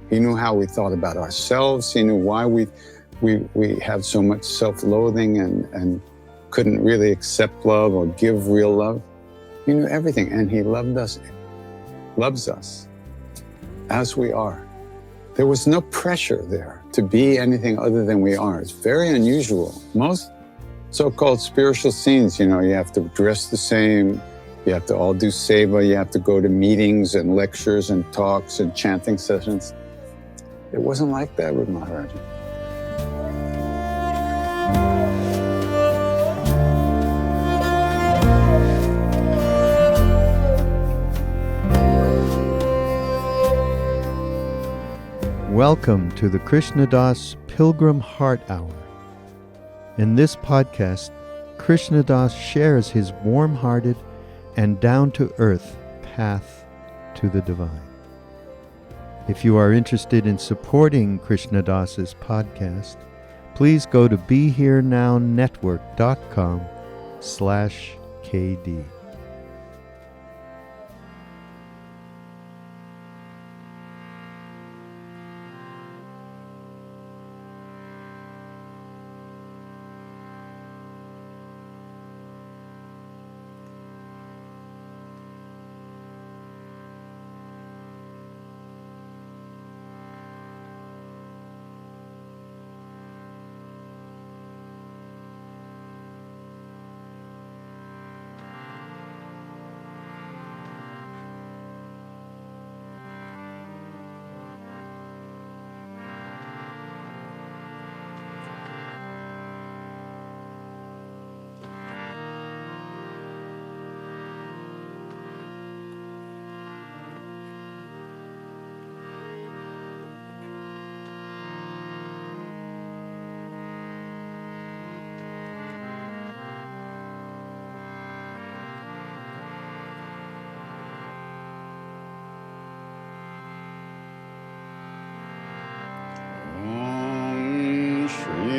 He knew how we thought about ourselves. He knew why we have so much self-loathing and couldn't really accept love or give real love. He knew everything, and he loves us as we are. There was no pressure there to be anything other than we are. It's very unusual. Most so-called spiritual scenes, you have to dress the same, you have to all do seva, you have to go to meetings and lectures and talks and chanting sessions. It wasn't like that with Maharaji. Welcome to the Krishna Das Pilgrim Heart Hour. In this podcast, Krishna Das shares his warm-hearted and down-to-earth path to the divine. If you are interested in supporting Krishna Das's podcast, please go to BeHereNowNetwork.com/KD.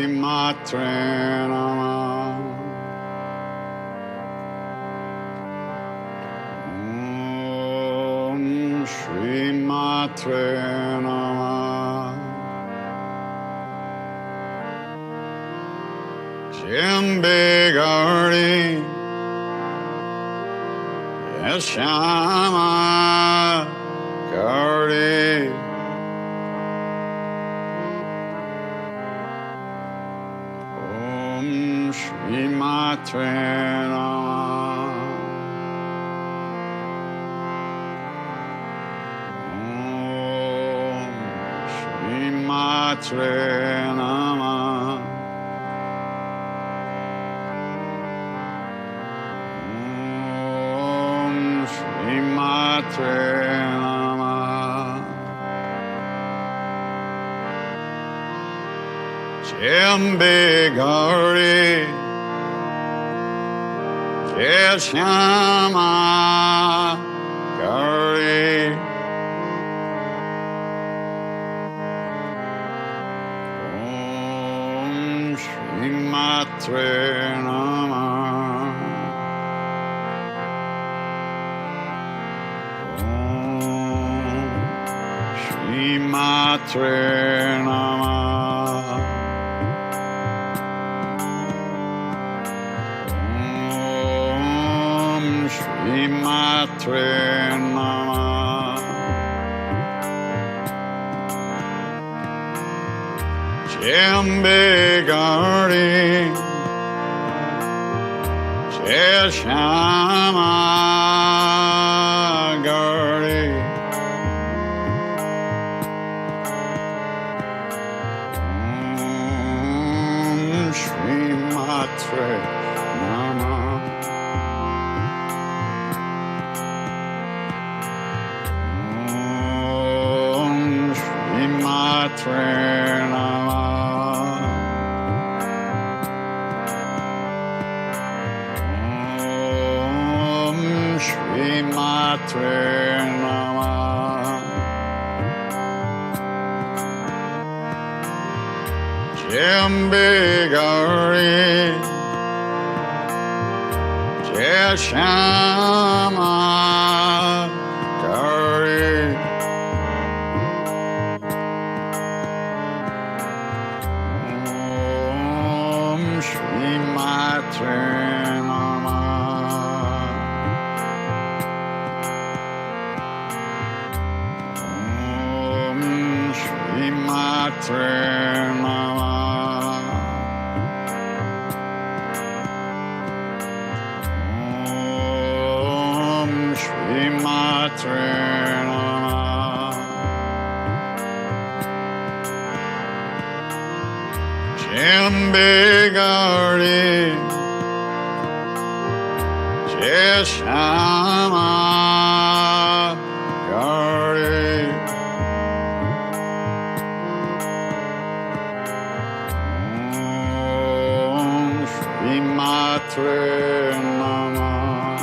Matre Namah. Om Shri Matre Namah. Jembe Gardi Yashama Gardi. Shri Matre Namah. Om Shri Matre Namah. Om Shri Matre Namah. Jembe Gauri Shama Gauri. Om Shri Matre Namah. Om Shri Matre Namah. Shri Matre Namah. Jembe Gardi Shama Gardi. Om Shri Matre Namah. Matre Namah. Om Shri Matre Namah. Jembe Gauri Shama Gauri. Matre Namah. Om Shri Matre Namah. Jambigari Jeshama Gari. Om Shri Matre Namah.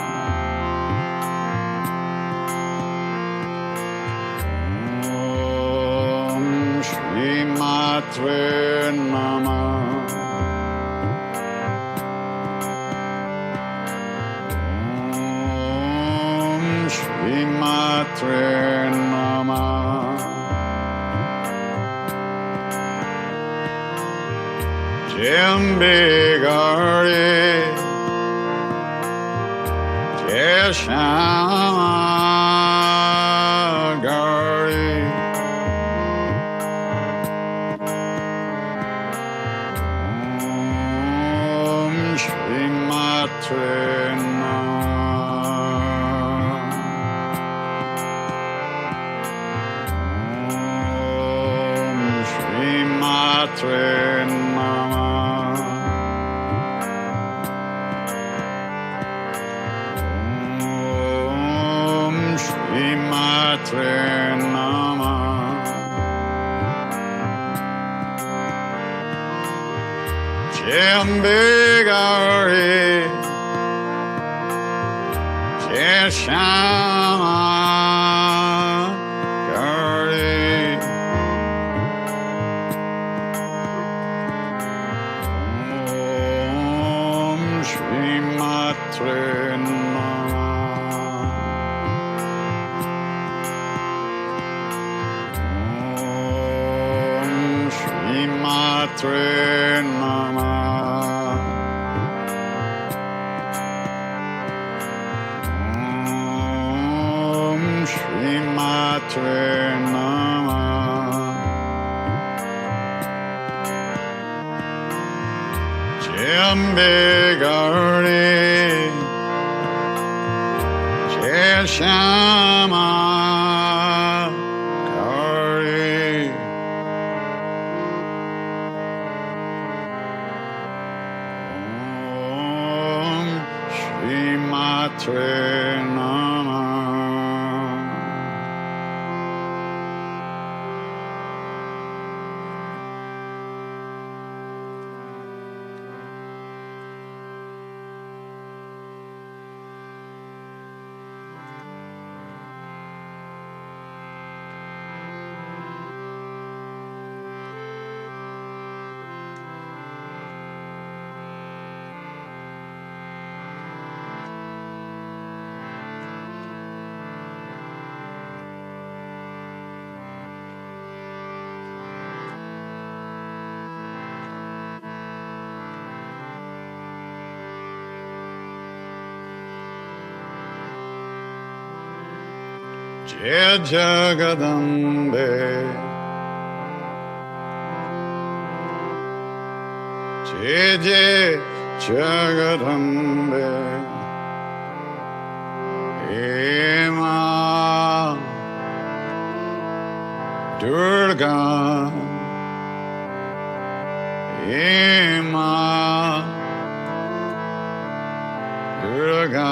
Om Shri Matre Namah. Om Shri Matre Namah. Jambigari Jeshama Gari. Om Shri Matre Namah. Om Shri Matre Namah. Om Shri Matre Namah. Jambigari Jeshama Gari. Om Shri Matre Namah. Om Shri Matre Namah. Om Shri Matre Namah. Jambigari Jeshama Gari. Om Shri Matre Namah. Jai Jagadambe, Jai Jai Jagadambe, Ema Durga, Ema Durga.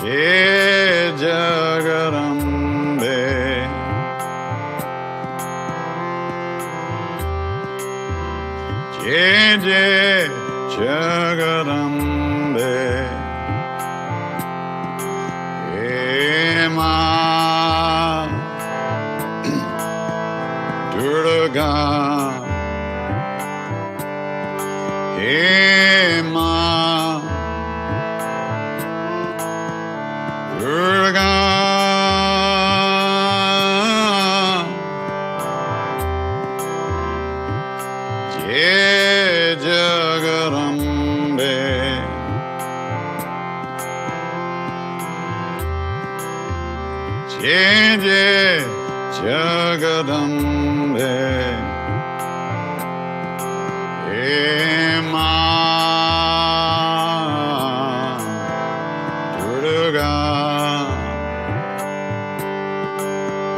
Jai Jagadambe, Jai Jai Jagadambe, Ema Durga, Ema Durga. Jai Jagadambe, Jai Jai Jagadambe He Ma Durga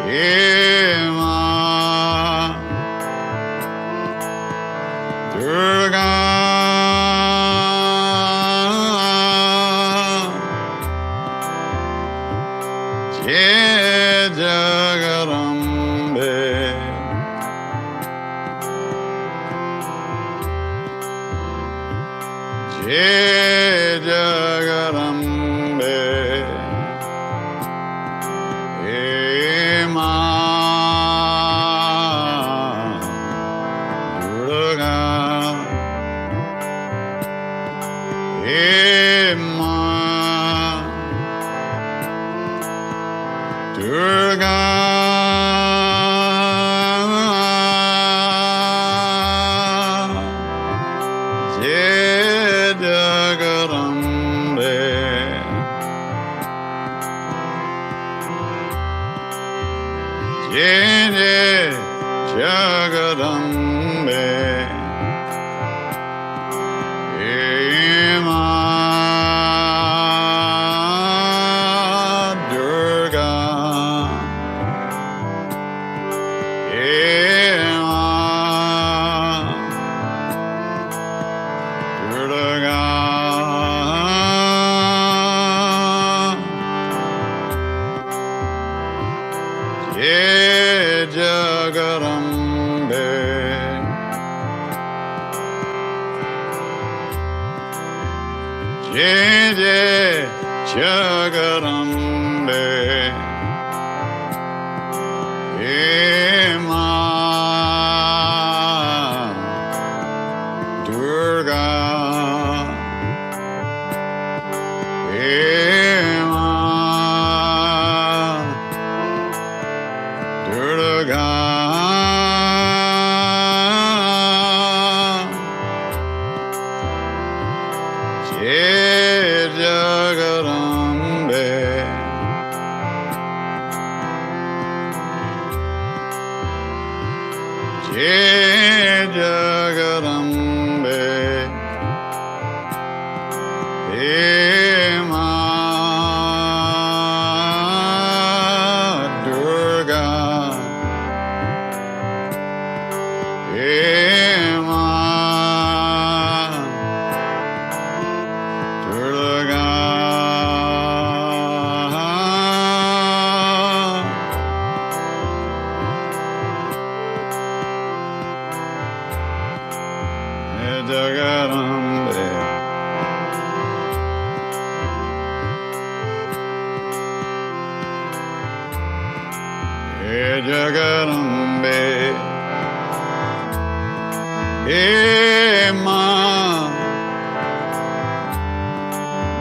He Ma Durga Jai Jagarambe Jai Jagarambe He Ma Durga He Ma Durga Jai Jagarambe Jai Jai Jagarambe He Ma Durga He Ma Durga Jai Jagarambe Jai Jai Jagarambe He Ma Durga He Ma Durga Jai Jagarambe Jai Jagarambe He Ma Durga He Ma Durga Jagarambe He Jagarambe He Ma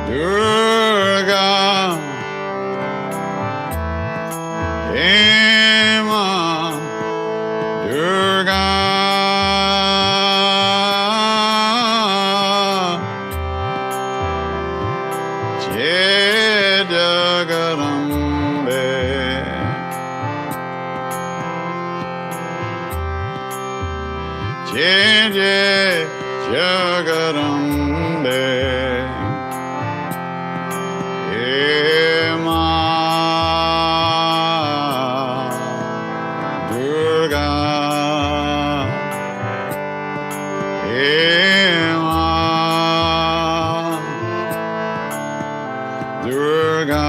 Durga He Ma Durga Jai Jagarambe Jai Jai Jagarambe He Ma Durga He Ma Durga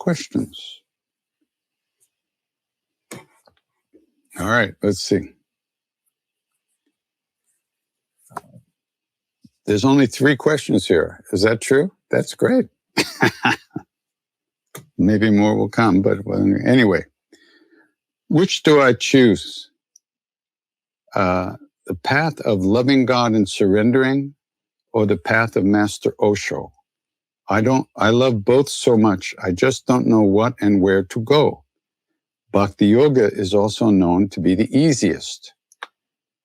questions? All right, let's see. There's only 3 questions here. Is that true? That's great. Maybe more will come, but anyway. Which do I choose? The path of loving God and surrendering, or the path of Master Osho? I love both so much, I just don't know what and where to go. Bhakti Yoga is also known to be the easiest.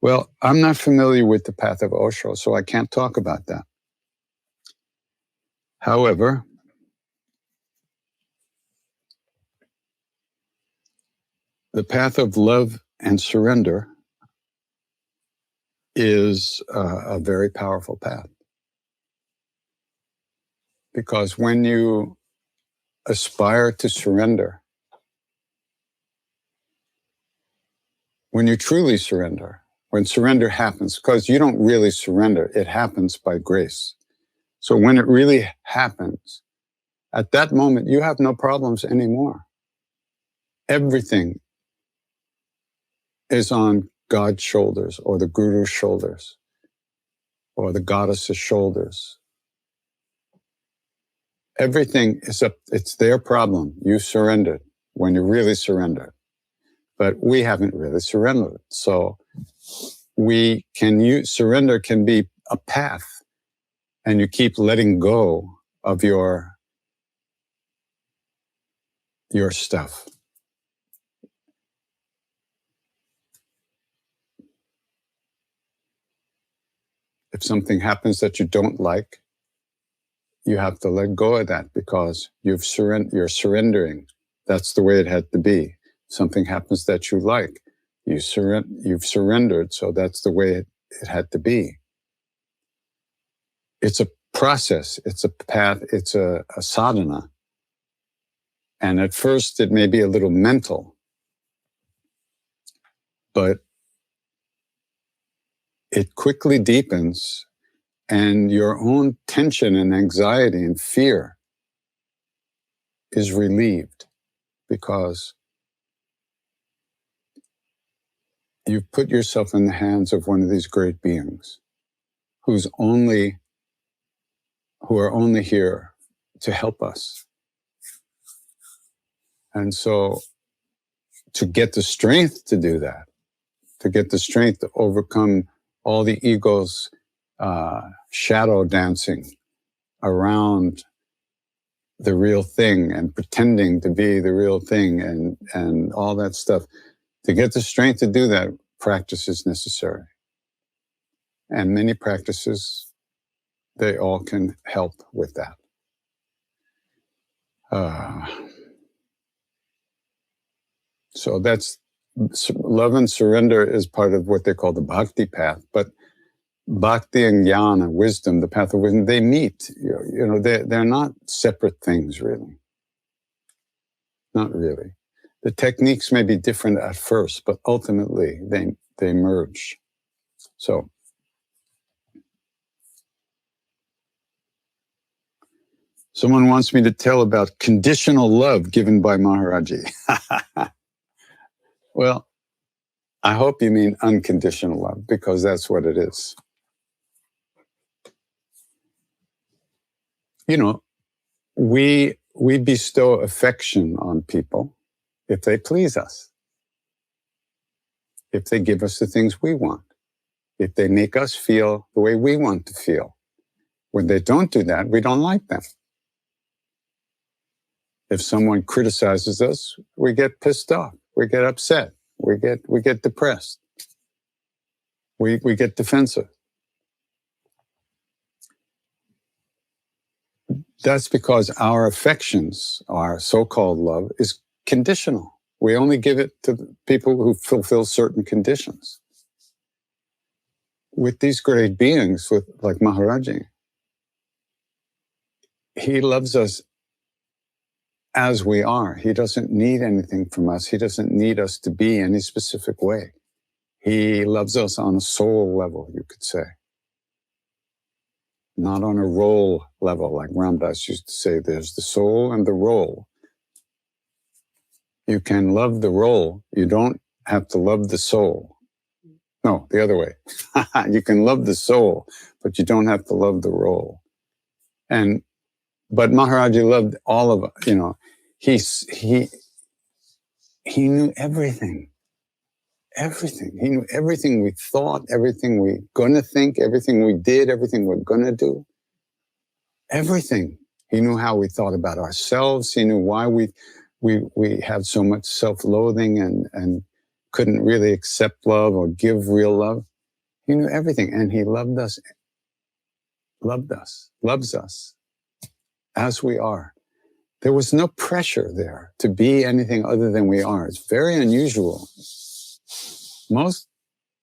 Well, I'm not familiar with the path of Osho, so I can't talk about that. However, the path of love and surrender is a very powerful path. Because when you aspire to surrender, when you truly surrender, when surrender happens, because you don't really surrender, it happens by grace. So when it really happens, at that moment, you have no problems anymore. Everything is on God's shoulders, or the Guru's shoulders, or the goddess's shoulders. Everything is up, it's their problem. You surrendered when you really surrender. But we haven't really surrendered. So surrender can be a path, and you keep letting go of your stuff. If something happens that you don't like, you have to let go of that, because you're surrendering. That's the way it had to be. Something happens that you like, you've surrendered, so that's the way it had to be. It's a process, it's a path, it's a sadhana. And at first it may be a little mental, but it quickly deepens, and your own tension and anxiety and fear is relieved, because you've put yourself in the hands of one of these great beings who are only here to help us. And so to get the strength to do that, to get the strength to overcome all the ego's shadow dancing around the real thing and pretending to be the real thing and all that stuff, to get the strength to do that, practice is necessary. And many practices, they all can help with that. So that's love and surrender is part of what they call the bhakti path. But bhakti and jnana, wisdom, the path of wisdom, they meet. You know, they're not separate things, really. Not really. The techniques may be different at first, but ultimately they merge. So, someone wants me to tell about conditional love given by Maharaji. Well, I hope you mean unconditional love, because that's what it is. You know, we bestow affection on people if they please us, if they give us the things we want, if they make us feel the way we want to feel. When they don't do that, we don't like them. If someone criticizes us, we get pissed off, we get upset, we get depressed, we get defensive. That's because our affections, our so-called love, is conditional. We only give it to people who fulfill certain conditions. With these great beings, like Maharaji, he loves us as we are. He doesn't need anything from us. He doesn't need us to be any specific way. He loves us on a soul level, you could say. Not on a role level, like Ram Dass used to say, there's the soul and the role. You can love the role. You don't have to love the soul. No, the other way. You can love the soul, but you don't have to love the role. But Maharaji loved all of us. He knew everything. Everything. He knew everything we thought, everything we're gonna think, everything we did, everything we're gonna do. Everything. He knew how we thought about ourselves. He knew why we had so much self-loathing and couldn't really accept love or give real love. He knew everything, and he loved us, loves us as we are. There was no pressure there to be anything other than we are. It's very unusual. Most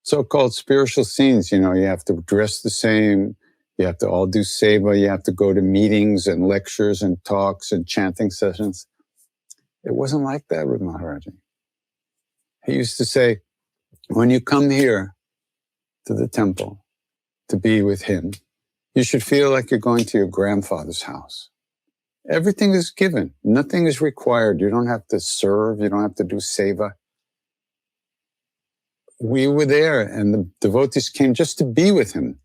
so-called spiritual scenes, you have to dress the same, you have to all do seva, you have to go to meetings and lectures and talks and chanting sessions. It wasn't like that with Maharaji. He used to say, when you come here to the temple to be with him, you should feel like you're going to your grandfather's house. Everything is given. Nothing is required. You don't have to serve. You don't have to do seva. We were there, and the devotees came just to be with him,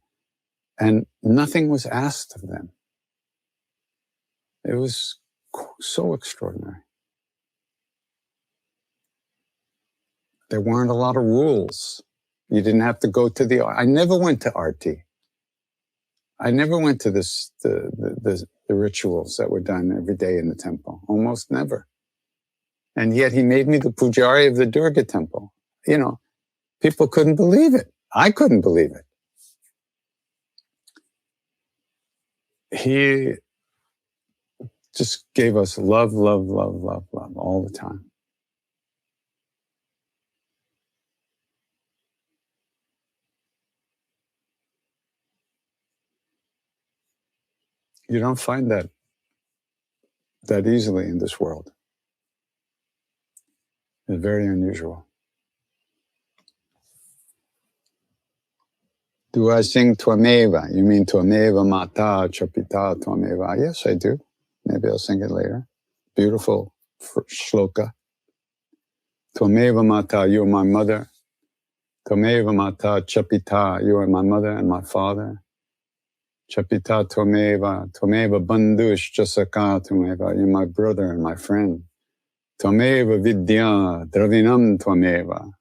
and nothing was asked of them. It was so extraordinary. There weren't a lot of rules. You didn't have to go to I never went to Arti. I never went to the rituals that were done every day in the temple. Almost never. And yet he made me the pujari of the Durga temple. People couldn't believe it. I couldn't believe it. He just gave us love, love, love, love, love all the time. You don't find that easily in this world. It's very unusual. Do I sing Tvameva? You mean Tvameva Mata Chapita Tvameva? Yes, I do. Maybe I'll sing it later. Beautiful shloka. Tvameva Mata, you are my mother. Tvameva Mata Chapita, you are my mother and my father. Chapita Tvameva, Tvameva Bandhush Jasaka Tvameva, you're my brother and my friend. Tvameva Vidya, Dravinam Tvameva.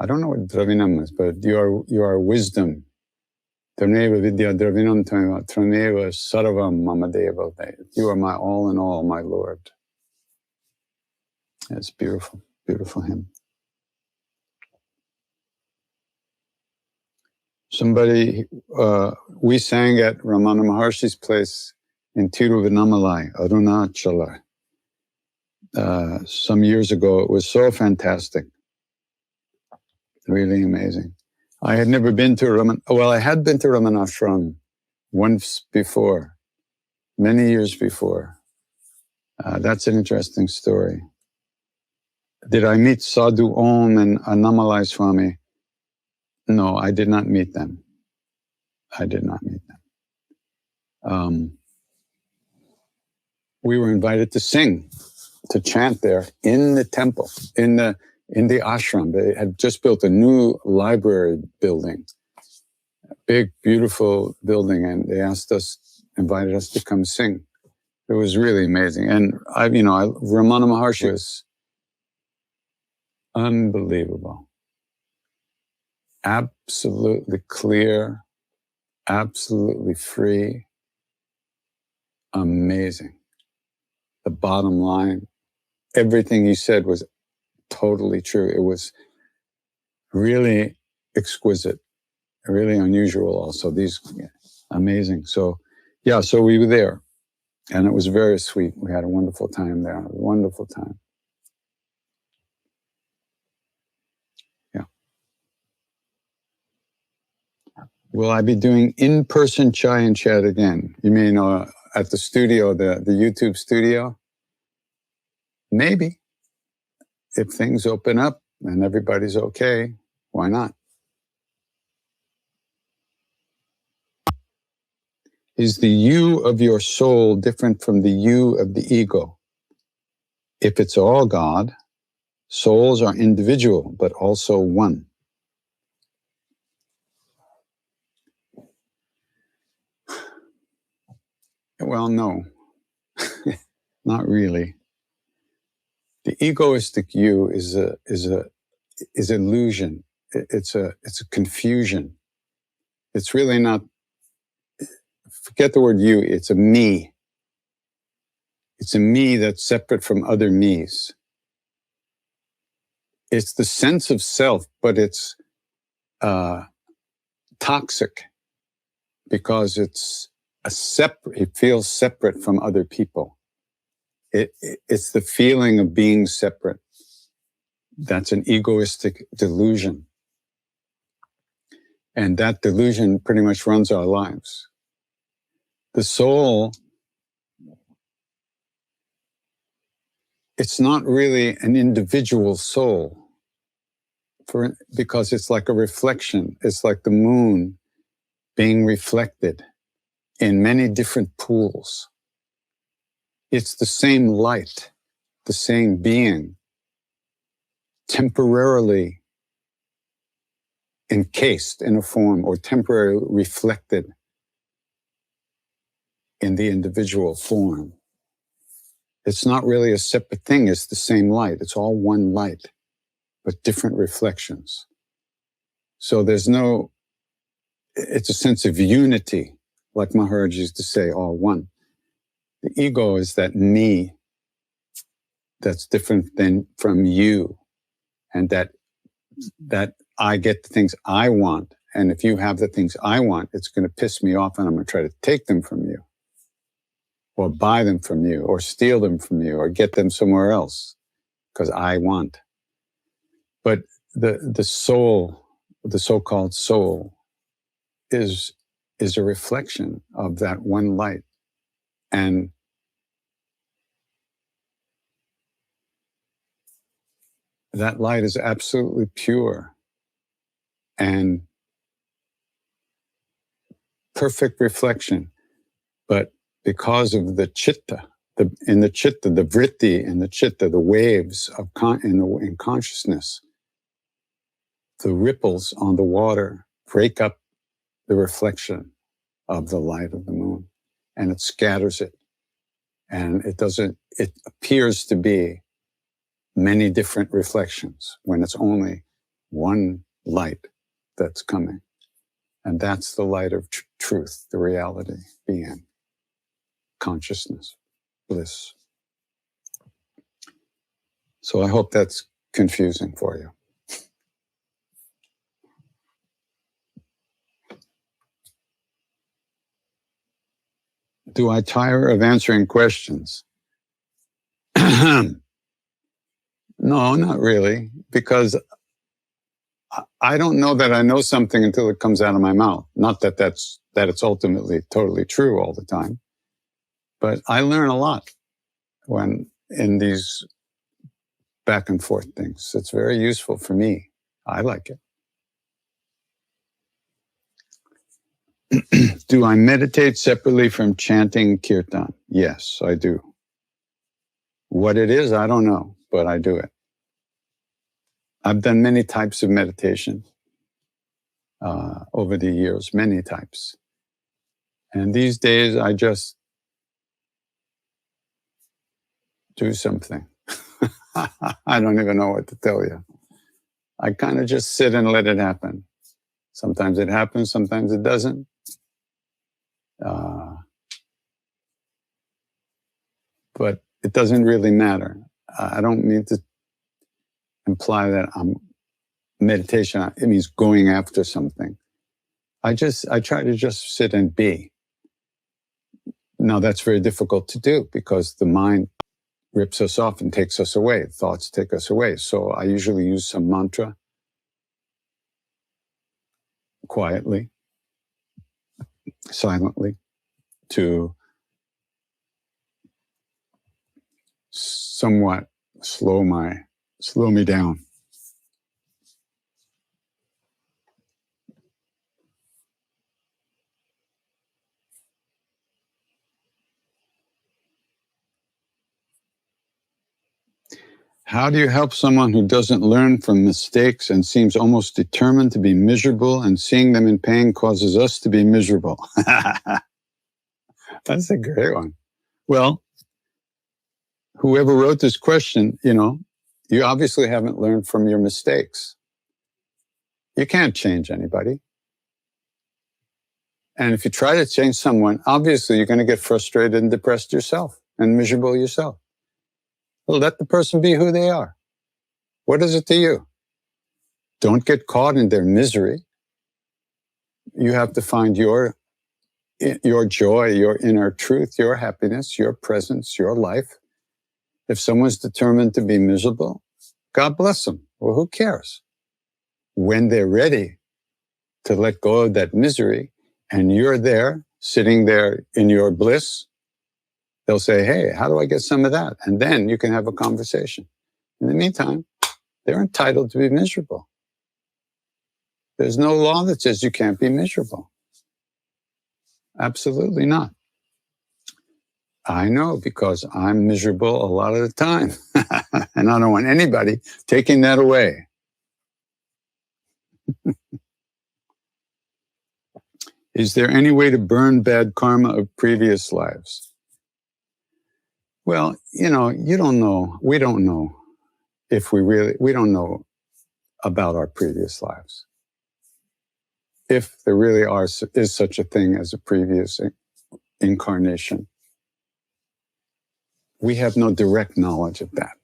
I don't know what Dravinam is, but you are wisdom. Tvameva Vidya Dravinam Tvameva, Tvameva Sarvam Mamadeva. You are my all in all, my Lord. It's beautiful, beautiful hymn. We sang at Ramana Maharshi's place in Tiruvannamalai, Arunachala, some years ago. It was so fantastic. Really amazing. I had never been to I had been to Ramanashram once before, many years before. That's an interesting story. Did I meet Sadhu Om and Annamalai Swami? No, I did not meet them. We were invited to sing, to chant there in the temple, in the ashram. They had just built a new library building, a big, beautiful building, and they invited us to come sing. It was really amazing. And Ramana Maharshi was unbelievable. Absolutely clear, absolutely free, amazing. The bottom line, everything he said was totally true. It was really exquisite, really unusual also, amazing. So we were there, and it was very sweet. We had a wonderful time there, a wonderful time. Will I be doing in-person chai and chat again? You mean at the studio, the YouTube studio? Maybe. If things open up and everybody's okay, why not? Is the you of your soul different from the you of the ego? if it's all God, souls are individual, but also one. Well, no, not really. The egoistic you is illusion. It's a confusion. It's really not. Forget the word you. It's a me. It's a me that's separate from other me's. It's the sense of self, but it's toxic because it's it feels separate from other people. It's the feeling of being separate. That's an egoistic delusion. And that delusion pretty much runs our lives. The soul, it's not really an individual soul because it's like a reflection. It's like the moon being reflected in many different pools. It's the same light, the same being, temporarily encased in a form or temporarily reflected in the individual form. It's not really a separate thing. It's the same light. It's all one light, but different reflections. So it's a sense of unity, like Maharaj used to say, all one. The ego is that me that's different from you, and that I get the things I want. And if you have the things I want, it's going to piss me off and I'm going to try to take them from you, or buy them from you, or steal them from you, or get them somewhere else because I want. But the soul, the so-called soul, is a reflection of that one light. And that light is absolutely pure and perfect reflection. But because of the chitta, the vritti and the chitta, the waves of in consciousness, the ripples on the water break up the reflection of the light of the moon, and it scatters it. And it appears to be many different reflections when it's only one light that's coming. And that's the light of truth, the reality, being, consciousness, bliss. So I hope that's confusing for you. Do I tire of answering questions? No, not really, because I don't know that I know something until it comes out of my mouth. Not that it's ultimately totally true all the time, but I learn a lot when in these back and forth things. It's very useful for me. I like it. Do I meditate separately from chanting kirtan? Yes, I do. What it is, I don't know, but I do it. I've done many types of meditation over the years, many types. And these days, I just do something. I don't even know what to tell you. I kind of just sit and let it happen. Sometimes it happens, sometimes it doesn't. But it doesn't really matter. I don't mean to imply that meditation, it means going after something. I try to just sit and be. Now that's very difficult to do because the mind rips us off and takes us away. Thoughts take us away. So I usually use some mantra quietly, silently, to somewhat slow me down. How do you help someone who doesn't learn from mistakes and seems almost determined to be miserable, and seeing them in pain causes us to be miserable? That's a great one. Well, whoever wrote this question, you obviously haven't learned from your mistakes. You can't change anybody. And if you try to change someone, obviously you're going to get frustrated and depressed yourself and miserable yourself. Well, let the person be who they are. What is it to you? Don't get caught in their misery. You have to find your joy, your inner truth, your happiness, your presence, your life. If someone's determined to be miserable, God bless them. Well, who cares? When they're ready to let go of that misery and you're there, sitting there in your bliss, they'll say, hey, how do I get some of that? And then you can have a conversation. In the meantime, they're entitled to be miserable. There's no law that says you can't be miserable. Absolutely not. I know, because I'm miserable a lot of the time. And I don't want anybody taking that away. Is there any way to burn bad karma of previous lives? Well, you don't know. We don't know we don't know about our previous lives. If there really is such a thing as a previous incarnation. We have no direct knowledge of that.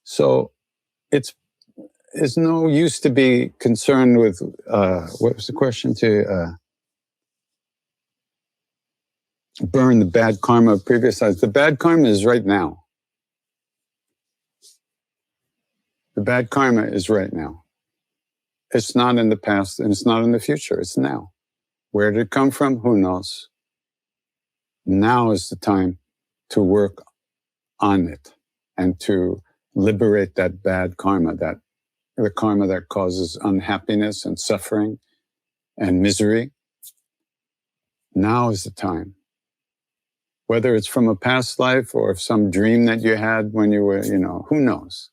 So it's no use to be concerned with, what was the question? To burn the bad karma of previous lives. The bad karma is right now. The bad karma is right now. It's not in the past and it's not in the future. It's now. Where did it come from? Who knows? Now is the time to work on it and to liberate that bad karma, the karma that causes unhappiness and suffering and misery. Now is the time. Whether it's from a past life or some dream that you had when you were, who knows?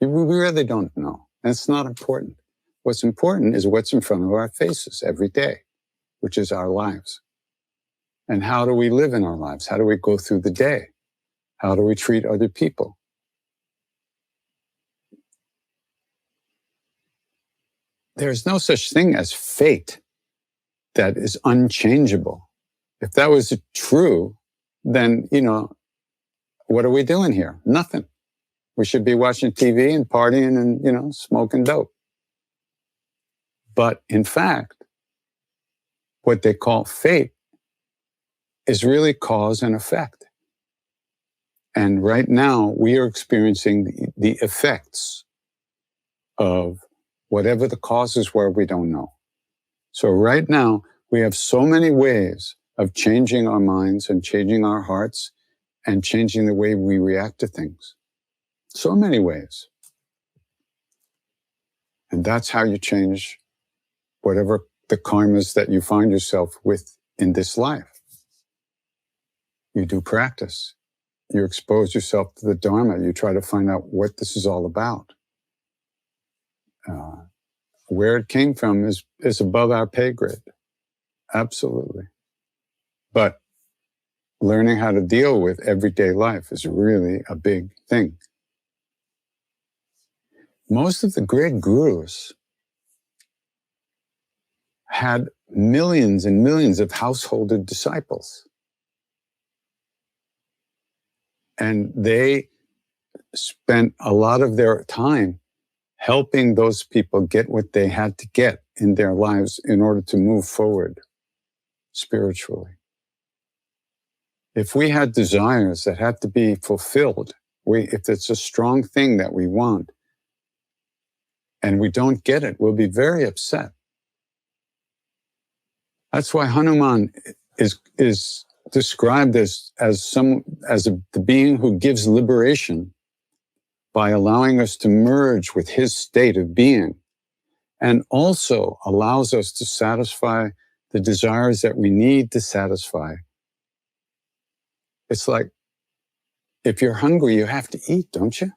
We really don't know. And it's not important. What's important is what's in front of our faces every day, which is our lives. And how do we live in our lives? How do we go through the day? How do we treat other people? There's no such thing as fate that is unchangeable. If that was true, then, what are we doing here? Nothing. We should be watching TV and partying and, smoking dope. But in fact, what they call fate is really cause and effect. And right now, we are experiencing the effects of whatever the causes were, we don't know. So right now, we have so many ways of changing our minds and changing our hearts and changing the way we react to things. So many ways. And that's how you change whatever the karmas that you find yourself with in this life. You do practice. You expose yourself to the Dharma. You try to find out what this is all about. Where it came from is above our pay grade. Absolutely. But learning how to deal with everyday life is really a big thing. Most of the great gurus had millions and millions of householder disciples. And they spent a lot of their time helping those people get what they had to get in their lives in order to move forward spiritually. If we had desires that had to be fulfilled, if it's a strong thing that we want, and we don't get it, we'll be very upset. That's why Hanuman is described as the being who gives liberation by allowing us to merge with his state of being, and also allows us to satisfy the desires that we need to satisfy. It's like, if you're hungry, you have to eat, don't you?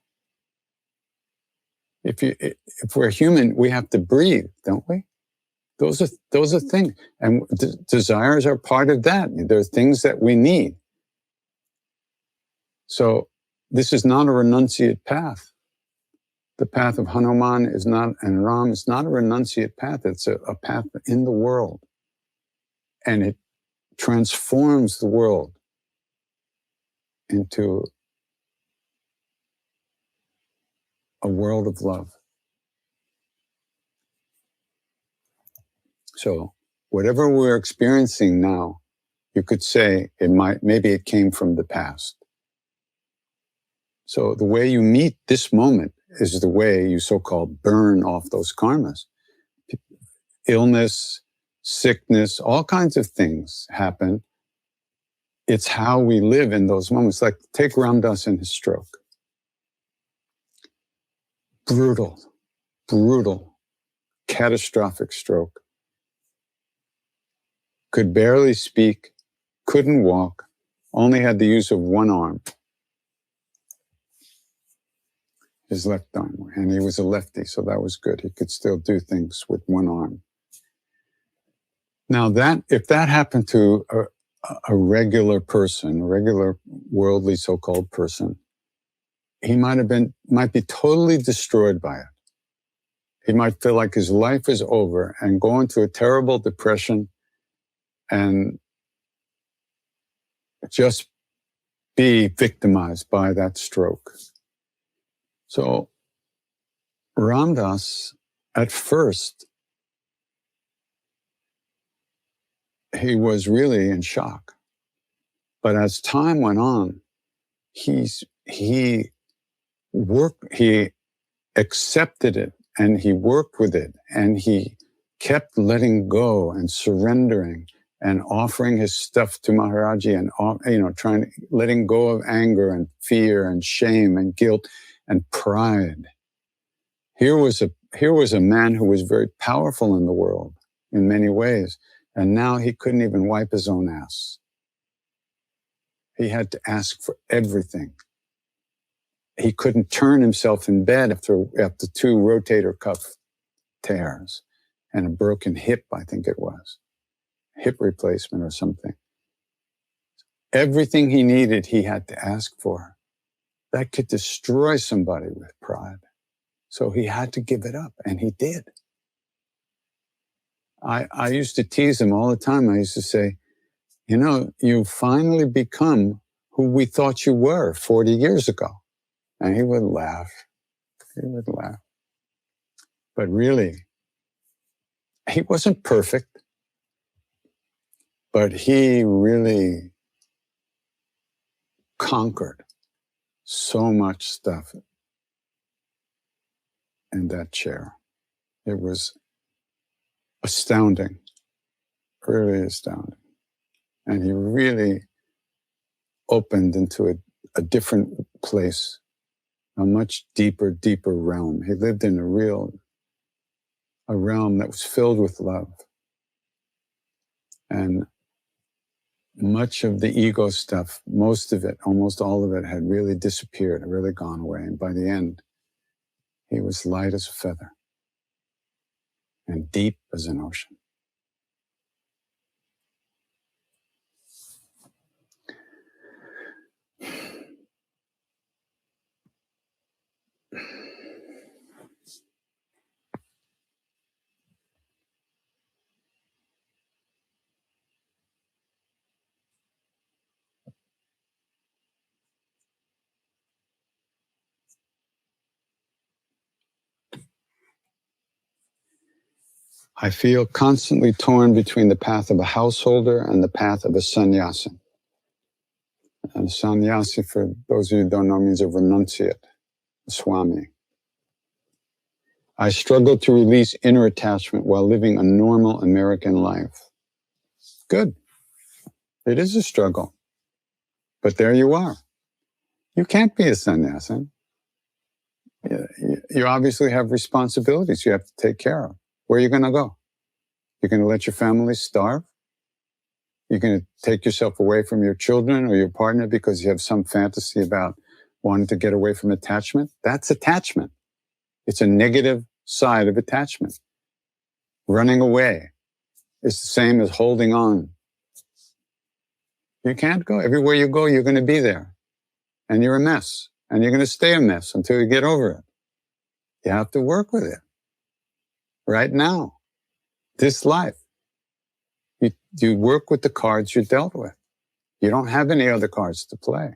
If we're human, we have to breathe, don't we? Those are things, and desires are part of that. They're things that we need. So this is not a renunciate path. The path of Hanuman is not, and Ram is not a renunciate path. It's a path in the world, and it transforms the world into a world of love. So whatever we're experiencing now, you could say maybe it came from the past. So the way you meet this moment is the way you so-called burn off those karmas. Illness, sickness, all kinds of things happen. It's how we live in those moments. Like take Ram Dass and his stroke. Brutal, catastrophic stroke. Could barely speak, couldn't walk, only had the use of one arm. His left arm, and he was a lefty, so that was good. He could still do things with one arm. Now if that happened to a regular person, a regular worldly so-called person, he might be totally destroyed by it. He might feel like his life is over and go into a terrible depression and just be victimized by that stroke. So Ram Dass, at first, he was really in shock. But as time went on, he accepted it and he worked with it and he kept letting go and surrendering and offering his stuff to Maharaji and letting go of anger and fear and shame and guilt and pride. Here was a man who was very powerful in the world in many ways, and now he couldn't even wipe his own ass. He had to ask for everything. He couldn't turn himself in bed after 2 rotator cuff tears and a broken hip, I think it was. Hip replacement or something. Everything he needed, he had to ask for. That could destroy somebody with pride. So he had to give it up, and he did. I used to tease him all the time. I used to say, you finally become who we thought you were 40 years ago. And he would laugh. But really, he wasn't perfect, but he really conquered so much stuff in that chair. It was astounding, really astounding. And he really opened into a different place, a much deeper realm. He lived in a realm that was filled with love. And much of the ego stuff, most of it, almost all of it, had really disappeared, had really gone away. And by the end, he was light as a feather and deep as an ocean. I feel constantly torn between the path of a householder and the path of a sannyasi. And a sannyasi, for those of you who don't know, means a renunciate, a swami. I struggle to release inner attachment while living a normal American life. Good. It is a struggle. But there you are. You can't be a sannyasi. You obviously have responsibilities you have to take care of. Where are you going to go? You're going to let your family starve? You're going to take yourself away from your children or your partner because you have some fantasy about wanting to get away from attachment? That's attachment. It's a negative side of attachment. Running away is the same as holding on. You can't go. Everywhere you go, you're going to be there. And you're a mess. And you're going to stay a mess until you get over it. You have to work with it. Right now. This life. You work with the cards you're dealt with. You don't have any other cards to play.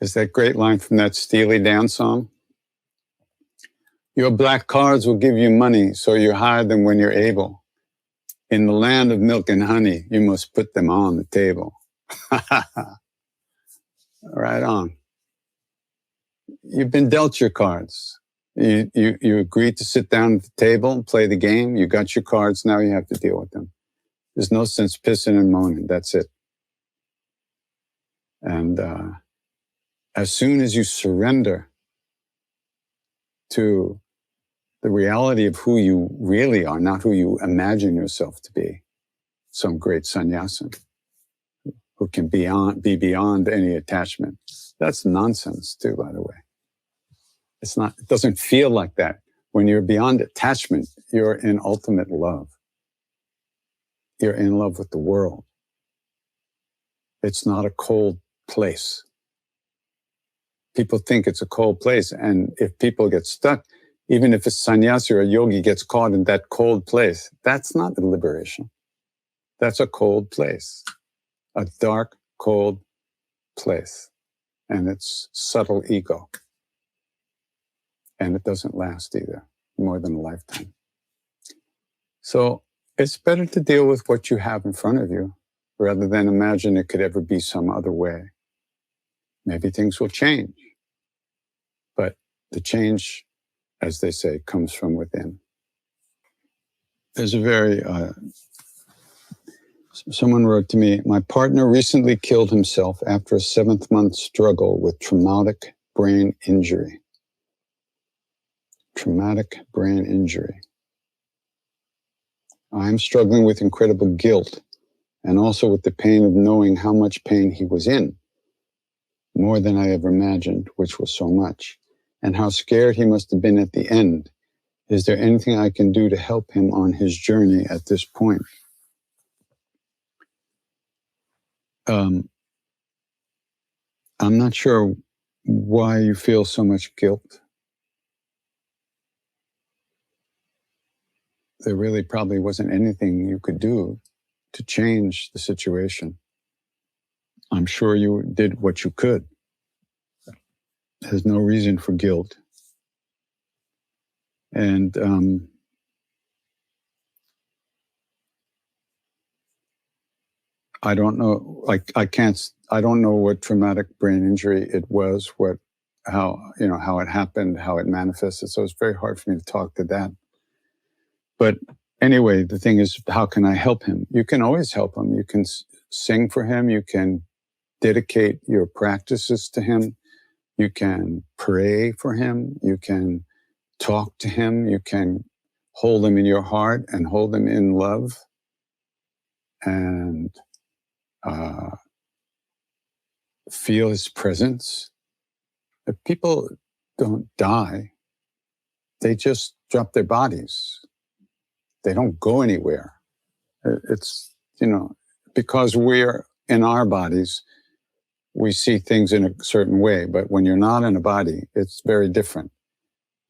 Is that great line from that Steely Dan song? Your black cards will give you money, so you hide them when you're able. In the land of milk and honey, you must put them on the table. Right on. You've been dealt your cards. You agreed to sit down at the table and play the game. You got your cards, now you have to deal with them. There's no sense pissing and moaning, that's it. And as soon as you surrender to the reality of who you really are, not who you imagine yourself to be, some great sannyasin who can be beyond any attachment. That's nonsense too, by the way. It doesn't feel like that. When you're beyond attachment, you're in ultimate love. You're in love with the world. It's not a cold place. People think it's a cold place, and if people get stuck, even if a sannyasi or a yogi gets caught in that cold place, that's not the liberation. That's a cold place, a dark, cold place, and it's subtle ego. And it doesn't last either, more than a lifetime. So it's better to deal with what you have in front of you rather than imagine it could ever be some other way. Maybe things will change. But the change, as they say, comes from within. There's a very, someone wrote to me, my partner recently killed himself after a 7th-month struggle with traumatic brain injury. Traumatic brain injury. I'm struggling with incredible guilt and also with the pain of knowing how much pain he was in, more than I ever imagined, which was so much, and how scared he must have been at the end. Is there anything I can do to help him on his journey at this point? I'm not sure why you feel so much guilt. There really probably wasn't anything you could do to change the situation. I'm sure you did what you could. There's no reason for guilt. And I don't know, I don't know what traumatic brain injury it was, how it happened, how it manifested. So it's very hard for me to talk to that. But anyway, the thing is, how can I help him? You can always help him. You can sing for him. You can dedicate your practices to him. You can pray for him. You can talk to him. You can hold him in your heart and hold him in love. And feel his presence. If people don't die, they just drop their bodies. They don't go anywhere. It's, because we're in our bodies, we see things in a certain way. But when you're not in a body, it's very different.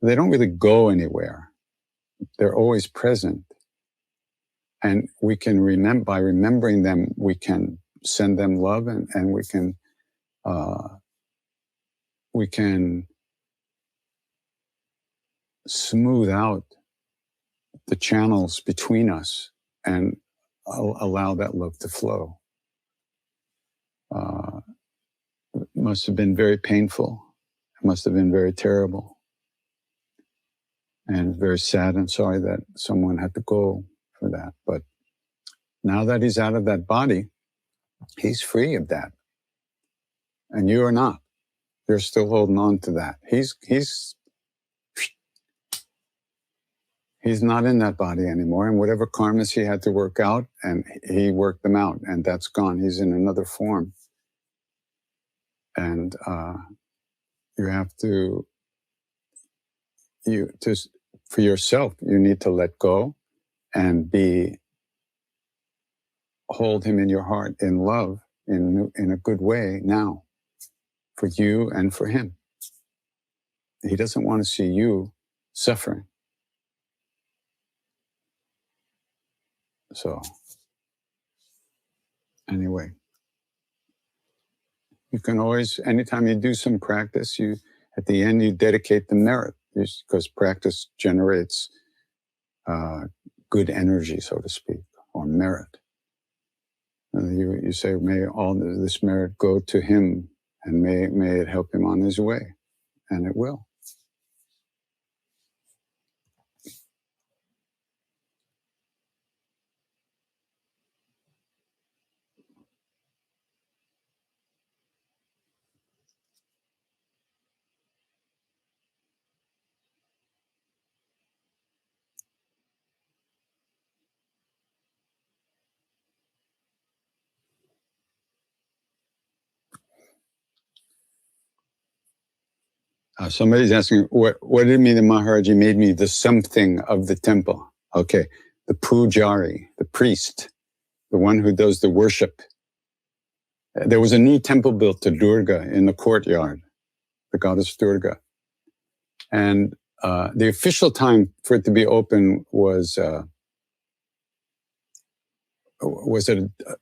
They don't really go anywhere. They're always present. And we can by remembering them, we can send them love and we can smooth out the channels between us and allow that love to flow. It must have been very painful. It must have been very terrible. And very sad and sorry that someone had to go for that. But now that he's out of that body, he's free of that. And you are not. You're still holding on to that. He's not in that body anymore, and whatever karmas he had to work out, and he worked them out, and that's gone. He's in another form. And you have to, for yourself, you need to let go and hold him in your heart in love, in a good way now, for you and for him. He doesn't want to see you suffering. So, anyway, you can always, anytime you do some practice, at the end, you dedicate the merit, because practice generates good energy, so to speak, or merit. And you say, may all this merit go to him, and may it help him on his way, and it will. Somebody's asking, what did it mean that Maharaji made me the something of the temple? Okay, the pujari, the priest, the one who does the worship. There was a new temple built to Durga in the courtyard, the goddess Durga. And the official time for it to be open was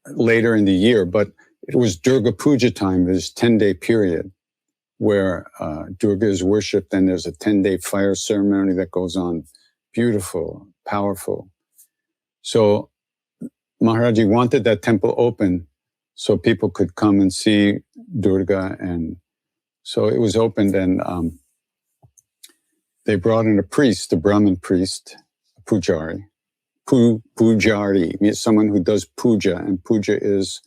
later in the year, but it was Durga Puja time, this 10-day period where Durga is worshipped, and there's a 10-day fire ceremony that goes on. Beautiful, powerful. So Maharaji wanted that temple open so people could come and see Durga. And so it was opened, and they brought in a priest, a Brahmin priest, a pujari. Pujari means someone who does puja, and puja is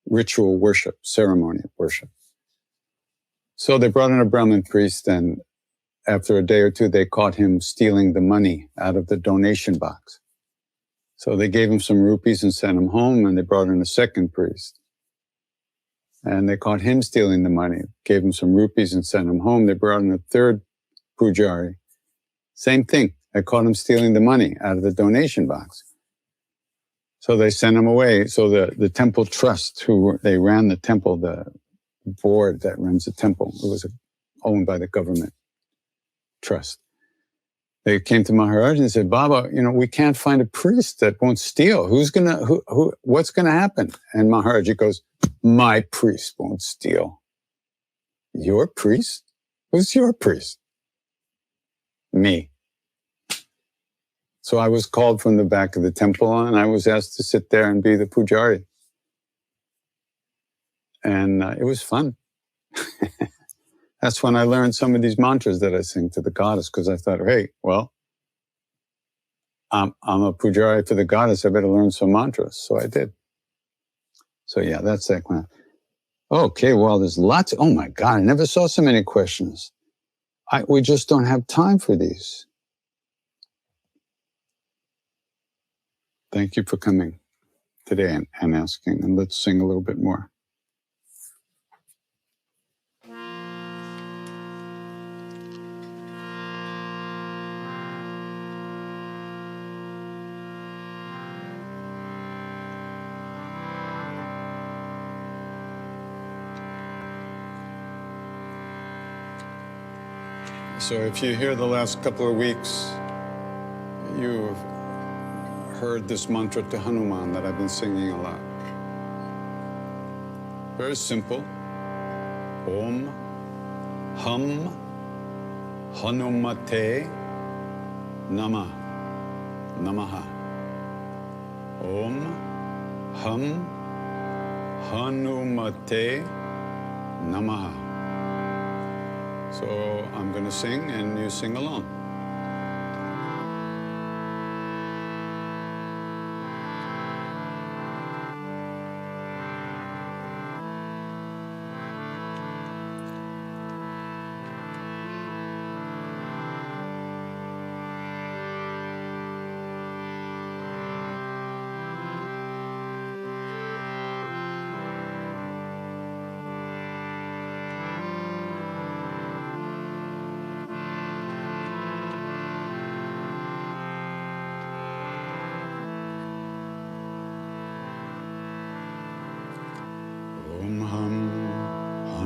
ritual worship, ceremony worship. So they brought in a Brahmin priest, and after a day or two, they caught him stealing the money out of the donation box. So they gave him some rupees and sent him home, and they brought in a second priest. And they caught him stealing the money, gave him some rupees and sent him home. They brought in a third pujari. Same thing. They caught him stealing the money out of the donation box. So they sent him away. So the temple trust, they ran the temple, the board that runs the temple, it was owned by the government trust. They came to Maharaj and said, Baba, we can't find a priest that won't steal. What's gonna happen? And Maharaji goes, my priest won't steal. Your priest? Who's your priest? Me. So I was called from the back of the temple, and I was asked to sit there and be the pujari. And it was fun. That's when I learned some of these mantras that I sing to the goddess, because I thought, hey, well, I'm a pujari for the goddess. I better learn some mantras. So I did. So yeah, that's that kind. Okay, well, there's lots. Oh my God, I never saw so many questions. We just don't have time for these. Thank you for coming today and asking, and let's sing a little bit more. So if you hear the last couple of weeks, you've heard this mantra to Hanuman that I've been singing a lot. Very simple. Om Hum Hanumate Nama Namaha. Om Hum Hanumate Namaha. So I'm going to sing and you sing along.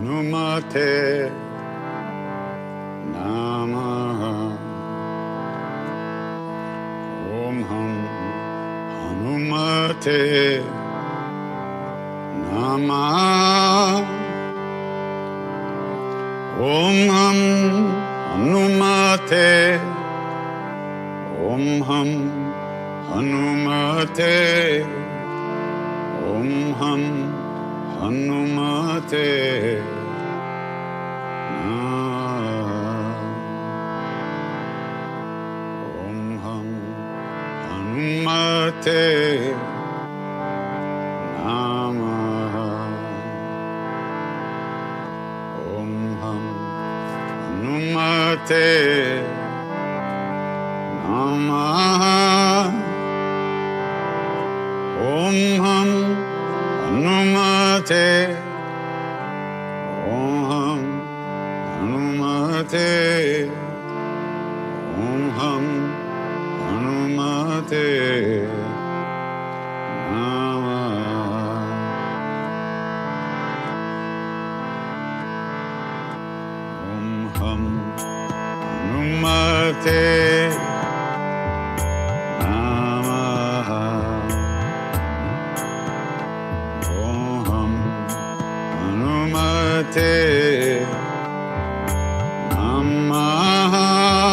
Hanumate Namaha. Om Ham Hanumate Namaha. Om Ham Hanumate. Om Ham Hanumate. Om Ham Hanumate. Om Ham Hanumate Namaha. Om Ham Hanumate Namaha. Om Ham Hanumate. Om Ham Hanumate. Om Ham Hanumate Namaha. Om Ham Hanumate Namaha. Om Ham Hanumate Namaha.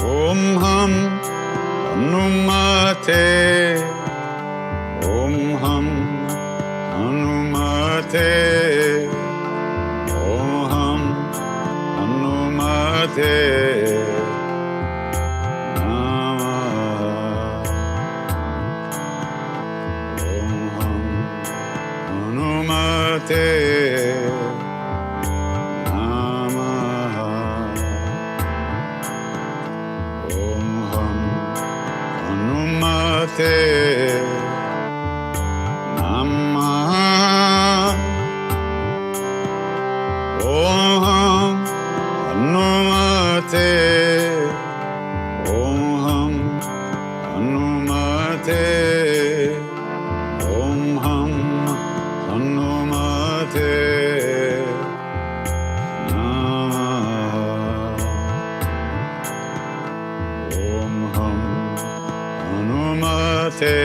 Om Ham Hanumate. Om Ham Hanumate. Om Ham Hanumate Namaha. Om Ham Hanumate Namaha. Om Ham Hanumate Namaha. Om Ham Hanumate. Om Ham Hanumate. Om Ham Hanumate Namaha. Om Ham Hanumate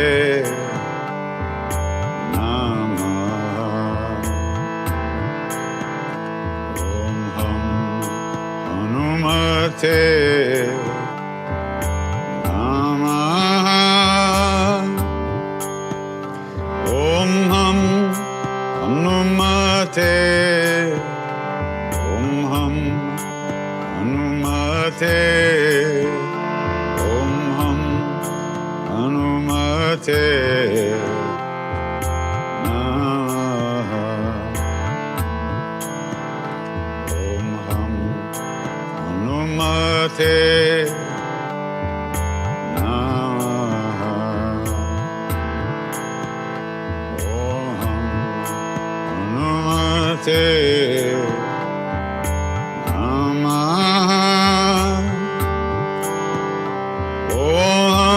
Namaha. Om Ham Hanumate Namaha. Om Ham Hanumate. Om Ham Hanumate. Om Ham Hanumate Namaha. Om Ham Hanumate Namaha. Om Ham Hanumate Namaha. Om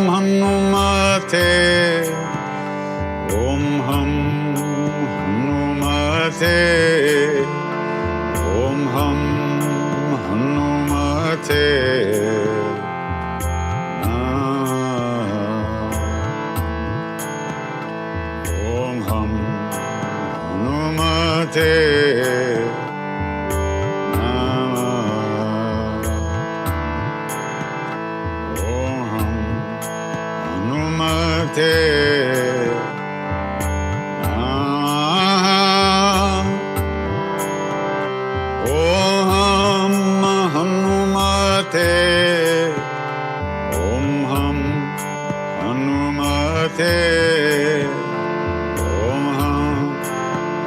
Hanumate. Om Ham Hanumate. Om Ham Hanumate Namaha. Om Ham Hanumate Namaha. Om Ham Hanumate Namaha. Om Ham Hanumate. Om Ham Hanumate. Om Ham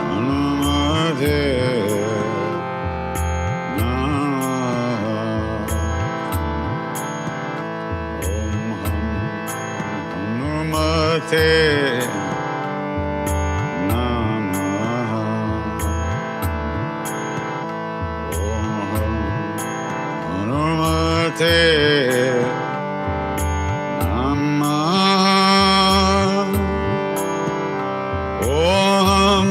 Hanumate Namaha. Om Ham Hanumate Namaha. Om Ham Hanumate Namaha. Om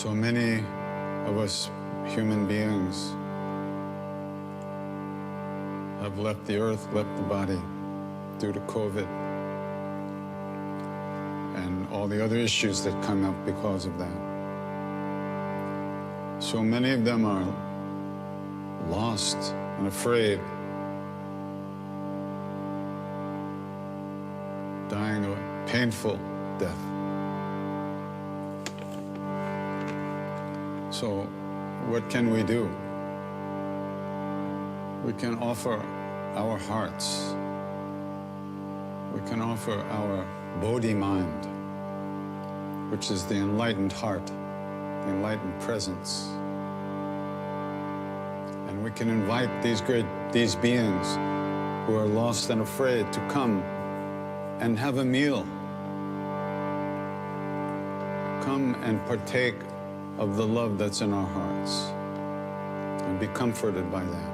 So many of us human beings have left the earth, left the body due to COVID and all the other issues that come up because of that. So many of them are lost and afraid, dying a painful death. So what can we do? We can offer our hearts. We can offer our Bodhi mind, which is the enlightened heart, the enlightened presence. And we can invite these beings who are lost and afraid to come and have a meal. Come and partake of the love that's in our hearts and be comforted by that.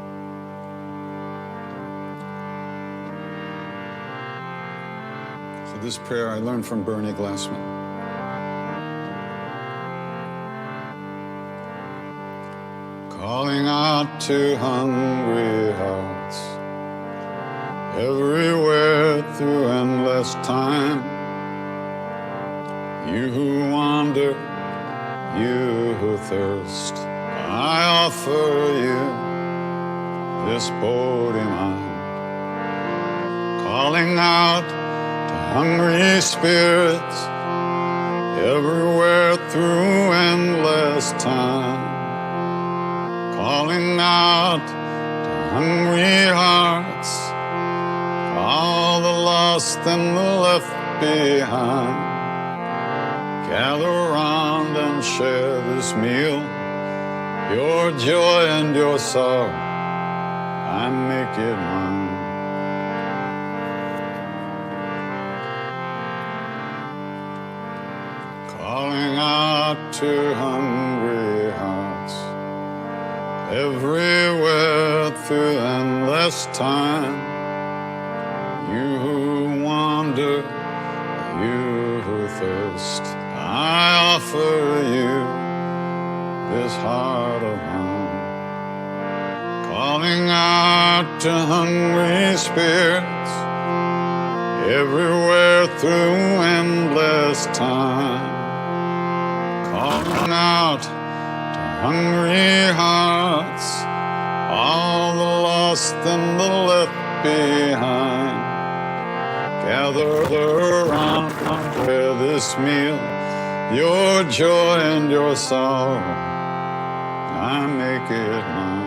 So this prayer I learned from Bernie Glassman. Calling out to hungry hearts everywhere through endless time. You who wander, you who thirst, I offer you this Bodhi mind. Calling out to hungry spirits everywhere through endless time. Calling out to hungry hearts, all the lost and the left behind. Gather around and share this meal, your joy and your sorrow, I make it mine. Calling out to hungry hearts, everywhere through endless time. You who wander, you who thirst, I offer you this heart of mine. Calling out to hungry spirits everywhere through endless time. Calling out to hungry hearts, all the lost and the left behind. Gather around and share this meal, your joy and your sorrow, I make it mine.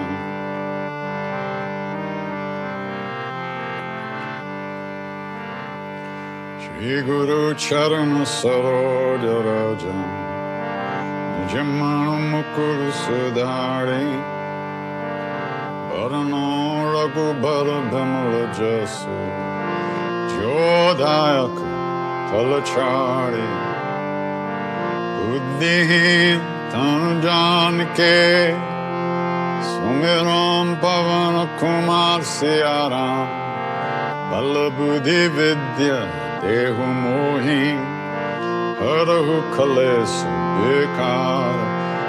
Shri Guru Charan Saroja Raja Nijamanu Mukur Sudhari Varano Raghubar Bhamala Jasu Jodayak Kalachari Buddhihin Tan Janke Sumiram Pavana Kumar Siaram Bala Buddhi Vidya Dehu Mohin Harahu Kalesu Bikar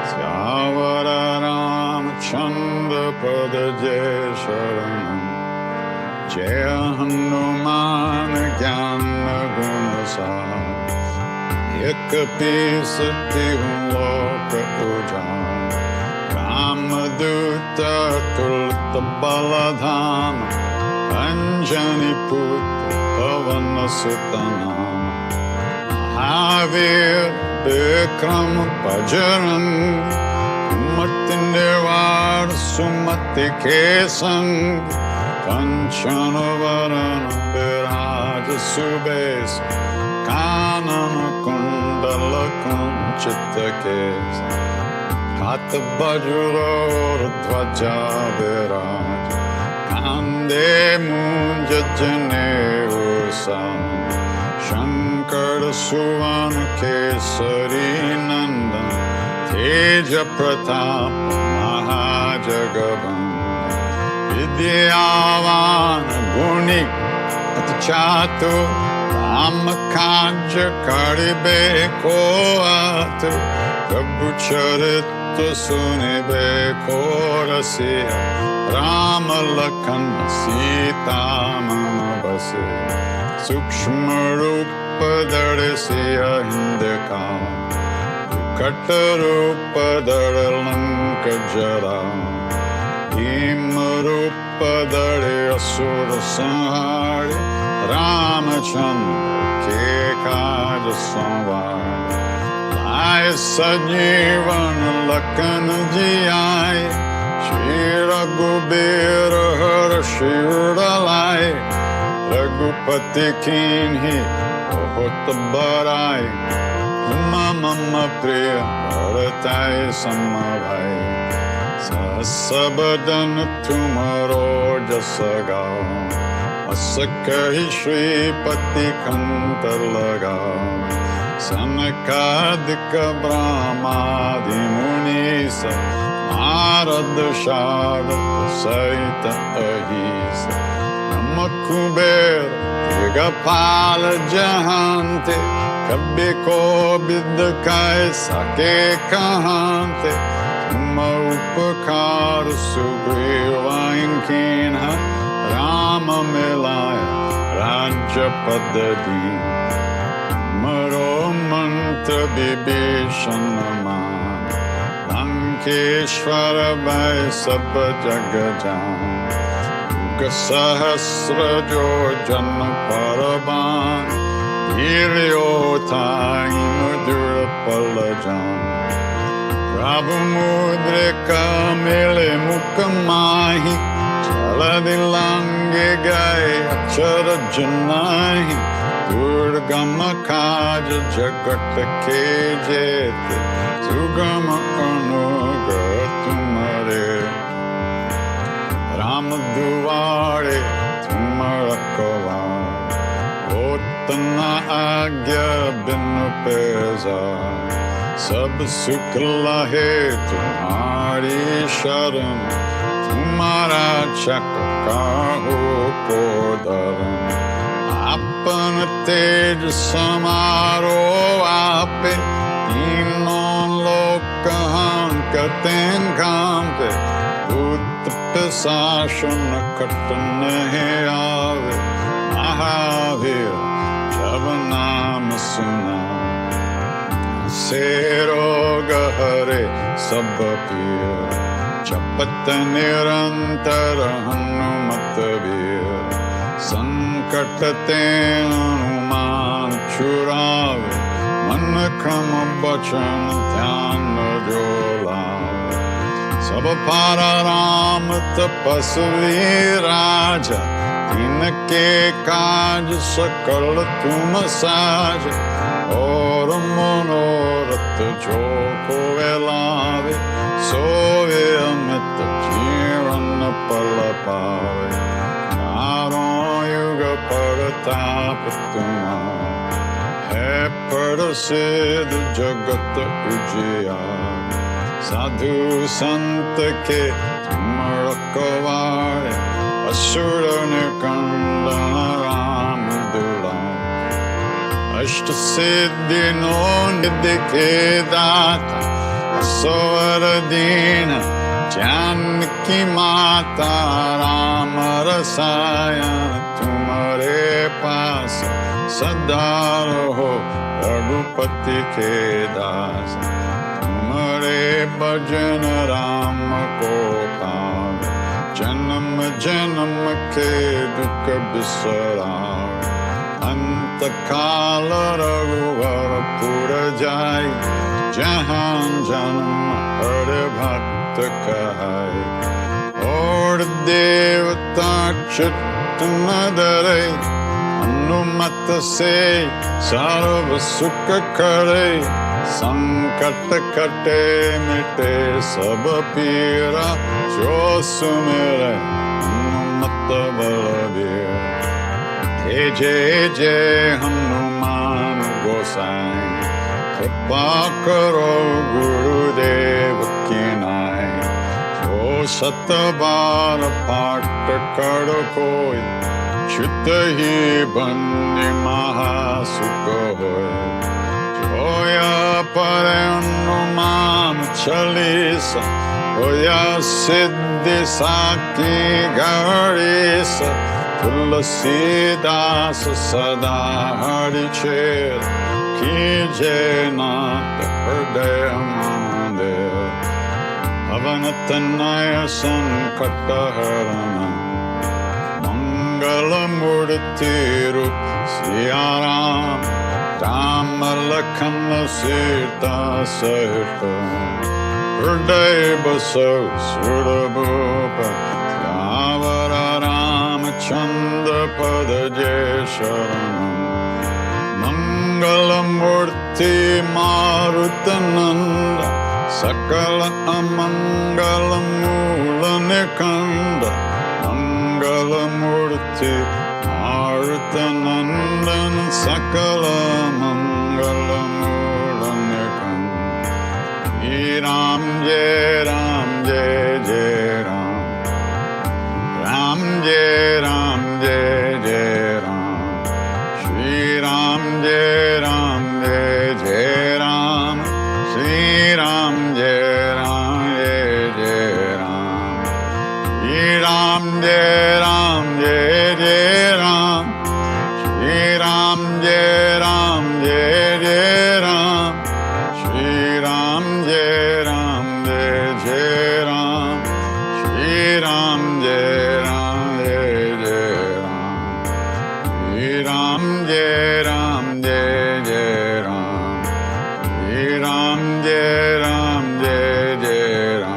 Syavara Ram Chandra Pada Jai Sharanam Jaya Hanuman Gyana Gunasar Ek Pisati Loka Ujam Ramaduta Tulta Baladhama Anjani Putra Pavana Sutanam Mahavir Bikram Pajaran Mati Nirvar Sumati Kesan Kanchana Varana Viraja Subes Kanana Kundala Kunchita Kesa Kata Bajura Dvaja Viraja Kande Munja Jane Usan Shankara Suvana Kesari Nandan Teja Pratap Mahajagavan Vidyavan Gunik Atchatu Ramakanja Karibe Koatu Prabhu Charita Sunibe Korasiya Rama Lakshmana Sita Manabasi Sukshma Rupa Darisiya Hindaka Katarupadare lanka jara Bhimarupadare asura sanhari Ramachandra ke kaj samvari Lai sajivan lakan jiyai Shri Raghubira har shirdalai Raghupati kinhi bahut barai Mama priya bharatai samabhai Sasabadan tumaro jasa gao Asakahi Shripati kantar lagao Sanakadika Brahmadi Munisa Narad Sharad Saita Ahisa Namakuber Yagapala Jahante Kabhi ko bid kai sake kahante Tumma upakar sugriva inkinha Rama milaya Raja padadi Maro mantra bibhishanaman Lankeshwara bhai sab jagajan Yuga sahasra jo jan paraban Iryota imudura palajan Prabhu mudrika mele mukamahi Chaladilange gai achara janahi Durgama kaja jagat ke jete Sugama anugrah tumare Rama duware tumara kavar Tana agya bin peza Sab sukh lahe tumhari sharan Tumhara chakra kaho ko dharan Apan tej samaro ape Tinon lokahan katen kampe Bhut pisashan katan nahi aave Mahavir Naam suna Seroga hare sab piya Chapat nirantar hanumat veer Sankat te anuman churave Man krama bachan dhyan jo lave Sab para ram tapasvi raja Inke kaaj sakal tum saaj Aur monorat jo ko velave Sove amit jivan pala pave Karo yuga paratap tuma Hai padasid jagat ujiya Sadhu sant ke tum rakavare Asura nikandana ramdulai Ashta siddhi no nidhi ke data Asvaradina Janki mata Rama rasayana Tumhare paas Sada raho Raghupati ke dasa Tumhare bhajan Rama ko paave Janam janam ke dukha bisarave Anta kala raghuvar pura jai Jahan janam hare bhakta kahai Or devata chittanadare Anumata se sarva sukha kare Sankat kate mite sab pira Jo sumere Anumata balavir Jai Hanuman Gosai Kripa karo Gurudev kinai Jo satabar paat karo koi Chitta hi bandi mahasukha hoy Joya pare Hanuman chalisa Hoya siddhi saki garisa Tulasi das sada hari cher Kijayanath Hridaya Mandir Avanatanaya Sankataharana Mangalamurti Rup Siyaram Ramalakana Sita Sita Hridaya Baso Sudabhupa Yavara Ramachandra Padaje Sharanam Mangalamurti Marutananda Sakala Amangalamula Nikanda Mangalamurti Marutanandan Sakala Mangalamula Nikanda Ram Jai Ram Jai Jai Ram Ram Jai Ram Jai Jai Ram Shri Ram Jai Ram Jai Jai Ram Shri Ram Jai Ram Jai Jai Ram Shri Ram Jai Ram Jai Jai Ram Shri Ram Jai Ram Jai Jai Ram Shri Ram Jai Ram Jai Jai Ram Shri Ram Jai Ram Jai Jai Ram Shri Ram Jai Ram Jai Jai Ram Shri Ram Jai Ram Jai Jai Ram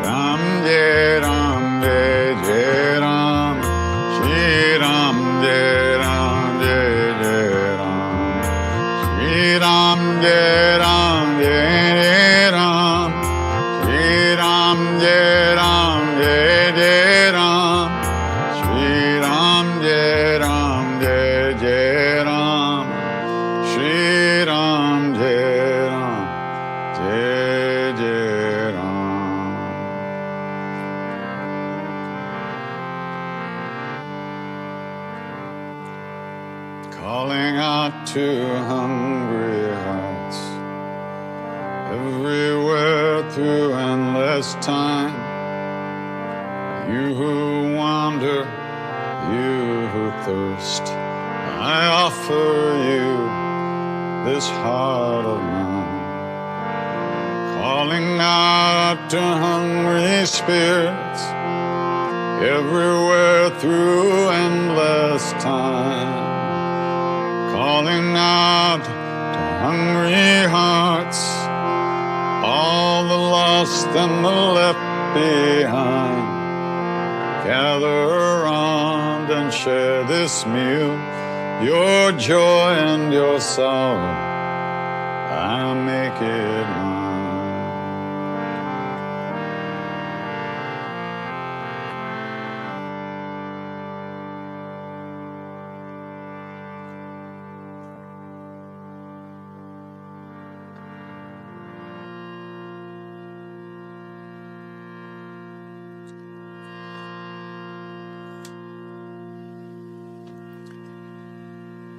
Ram Jai Ram Jai Jai Ram Shri Ram Jai Ram Jai Jai Ram Shri Ram Jai Ram Jai Jai Ram Shri Ram Jai Ram Jai Jai Ram Shri Ram Jai Ram Jai Jai Ram Shri Ram Jai Ram Jai Jai Ram. Calling out to hungry hearts everywhere through endless time. You who wander, you who thirst, I offer you this heart of mine. Calling out to hungry spirits everywhere through endless time. Calling out to hungry hearts, all the lost and the left behind. Gather around and share this meal, your joy and your sorrow, I make it mine.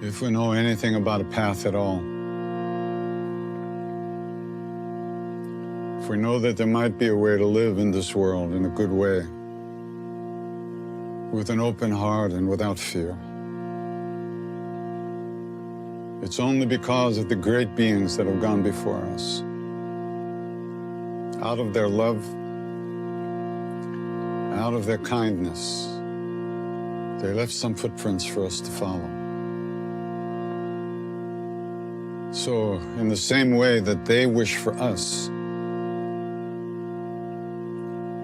If we know anything about a path at all, if we know that there might be a way to live in this world in a good way, with an open heart and without fear, it's only because of the great beings that have gone before us. Out of their love, out of their kindness, they left some footprints for us to follow. So, in the same way that they wish for us,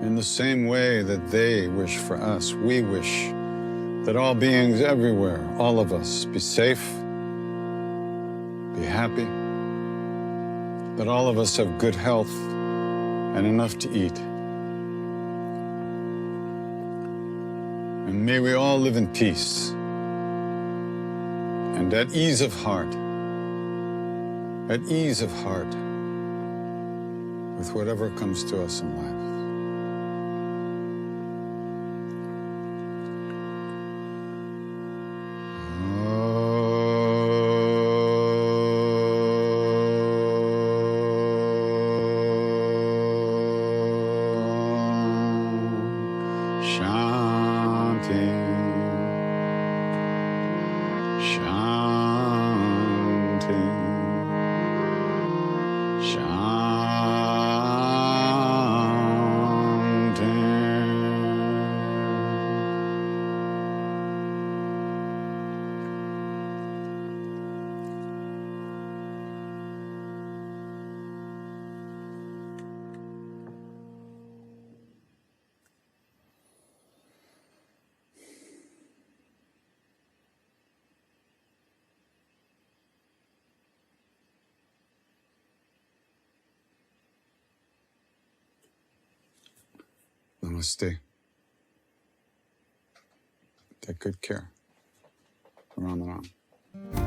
in the same way that they wish for us, we wish that all beings everywhere, all of us, be safe, be happy, that all of us have good health and enough to eat. And may we all live in peace and at ease of heart, with whatever comes to us in life. Shanti, Shanti. Namaste. Take good care. Ram Ram.